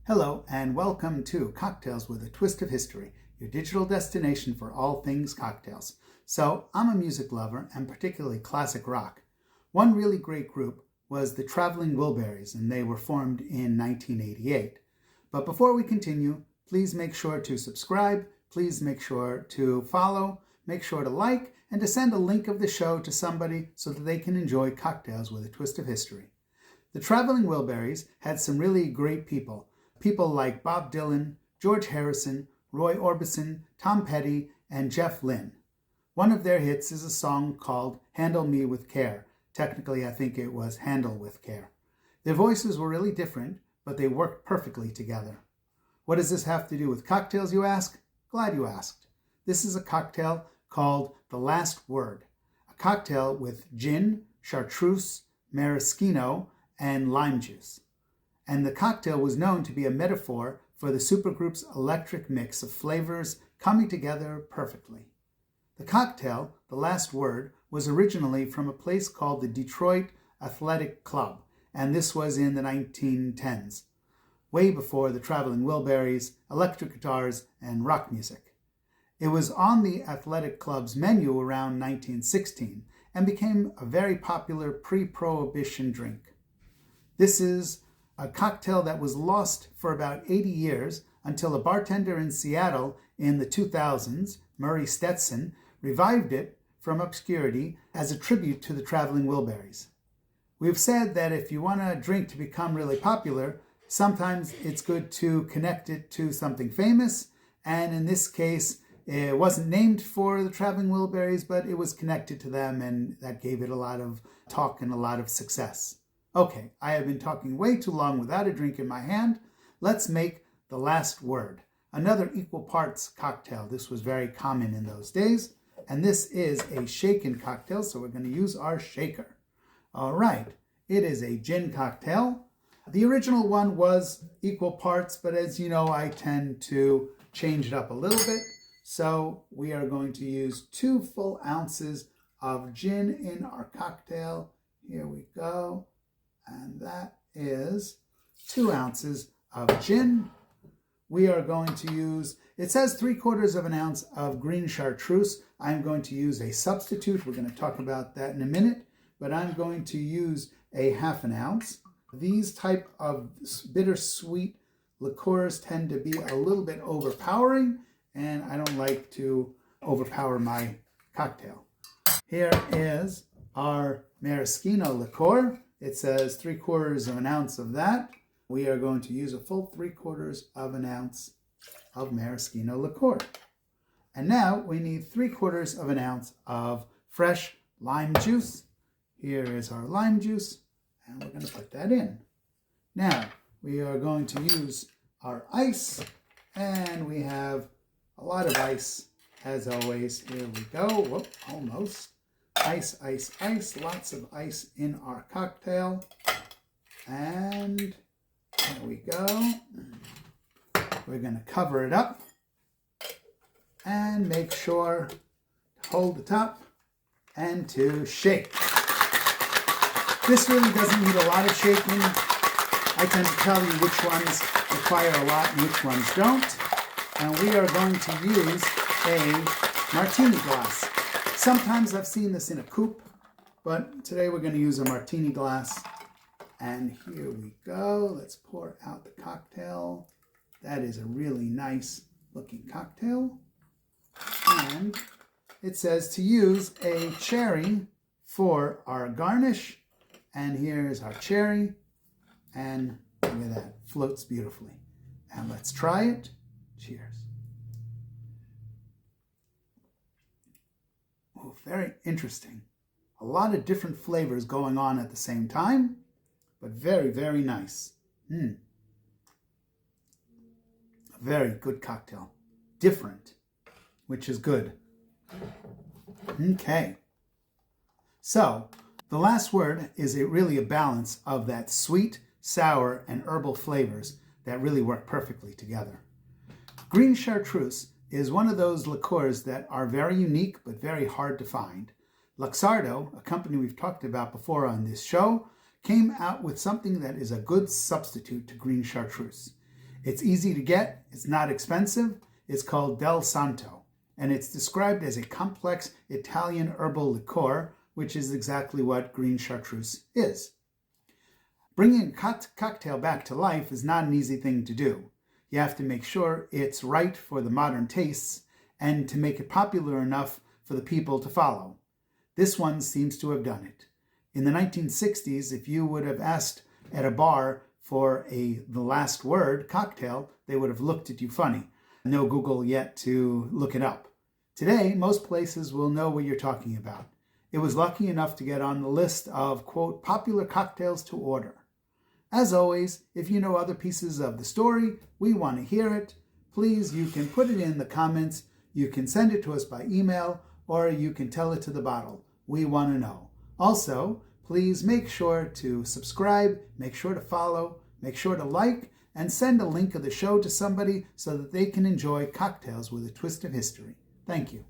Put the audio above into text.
Hello and welcome to Cocktails with a Twist of History, your digital destination for all things cocktails. So, I'm a music lover and particularly classic rock. One really great group was the Traveling Wilburys, and they were formed in 1988. But before we continue, please make sure to subscribe, please make sure to follow, make sure to like, and to send a link of the show to somebody so that they can enjoy Cocktails with a Twist of History. The Traveling Wilburys had some really great people. People like Bob Dylan, George Harrison, Roy Orbison, Tom Petty, and Jeff Lynne. One of their hits is a song called Handle Me With Care. Technically, I think it was Handle With Care. Their voices were really different, but they worked perfectly together. What does this have to do with cocktails, you ask? Glad you asked. This is a cocktail called The Last Word, a cocktail with gin, chartreuse, maraschino, and lime juice. And the cocktail was known to be a metaphor for the supergroup's electric mix of flavors coming together perfectly. The cocktail, The Last Word, was originally from a place called the Detroit Athletic Club, and this was in the 1910s, way before the Traveling Wilburys, electric guitars, and rock music. It was on the Athletic Club's menu around 1916 and became a very popular pre-Prohibition drink. This is a cocktail that was lost for about 80 years until a bartender in Seattle in the 2000s, Murray Stetson, revived it from obscurity as a tribute to the Traveling Wilburys. We've said that if you want a drink to become really popular, sometimes it's good to connect it to something famous, and in this case, it wasn't named for the Traveling Wilburys, but it was connected to them, and that gave it a lot of talk and a lot of success. Okay, I have been talking way too long without a drink in my hand. Let's make The Last Word, another equal parts cocktail. This was very common in those days. And this is a shaken cocktail, so we're going to use our shaker. All right, it is a gin cocktail. The original one was equal parts, but as you know, I tend to change it up a little bit. So we are going to use 2 full ounces of gin in our cocktail. Here we go. And that is 2 ounces of gin. We are going to use, it says 3/4 of an ounce of green chartreuse. I'm going to use a substitute. We're going to talk about that in a minute, but I'm going to use a 1/2 ounce. These type of bittersweet liqueurs tend to be a little bit overpowering, and I don't like to overpower my cocktail. Here is our maraschino liqueur. It says 3/4 of an ounce of that. We are going to use a full 3/4 of an ounce of maraschino liqueur. And now we need 3/4 of an ounce of fresh lime juice. Here is our lime juice, and we're going to put that in. Now we are going to use our ice, and we have a lot of ice as always. Here we go. Whoop, almost. Ice, ice, ice. Lots of ice in our cocktail. And there we go. We're going to cover it up and make sure to hold the top and to shake. This really doesn't need a lot of shaking. I tend to tell you which ones require a lot and which ones don't. And we are going to use a martini glass. Sometimes I've seen this in a coupe, but today we're going to use a martini glass. And here we go. Let's pour out the cocktail. That is a really nice looking cocktail. And it says to use a cherry for our garnish. And here's our cherry. And look at that, floats beautifully. And let's try it. Cheers. Oh, very interesting. A lot of different flavors going on at the same time, but very, very nice. A very good cocktail. Different, which is good. Okay. So, The Last Word is really a balance of that sweet, sour, and herbal flavors that really work perfectly together. Green chartreuse is one of those liqueurs that are very unique but very hard to find. Luxardo, a company we've talked about before on this show, came out with something that is a good substitute to green chartreuse. It's easy to get, it's not expensive, it's called Del Santo, and it's described as a complex Italian herbal liqueur, which is exactly what green chartreuse is. Bringing a cocktail back to life is not an easy thing to do. You have to make sure it's right for the modern tastes and to make it popular enough for the people to follow. This one seems to have done it. In the 1960s, if you would have asked at a bar for a The Last Word cocktail, they would have looked at you funny. No Google yet to look it up. Today, most places will know what you're talking about. It was lucky enough to get on the list of, quote, popular cocktails to order. As always, if you know other pieces of the story, we want to hear it. Please, you can put it in the comments, you can send it to us by email, or you can tell it to the bottle. We want to know. Also, please make sure to subscribe, make sure to follow, make sure to like, and send a link of the show to somebody so that they can enjoy cocktails with a twist of history. Thank you.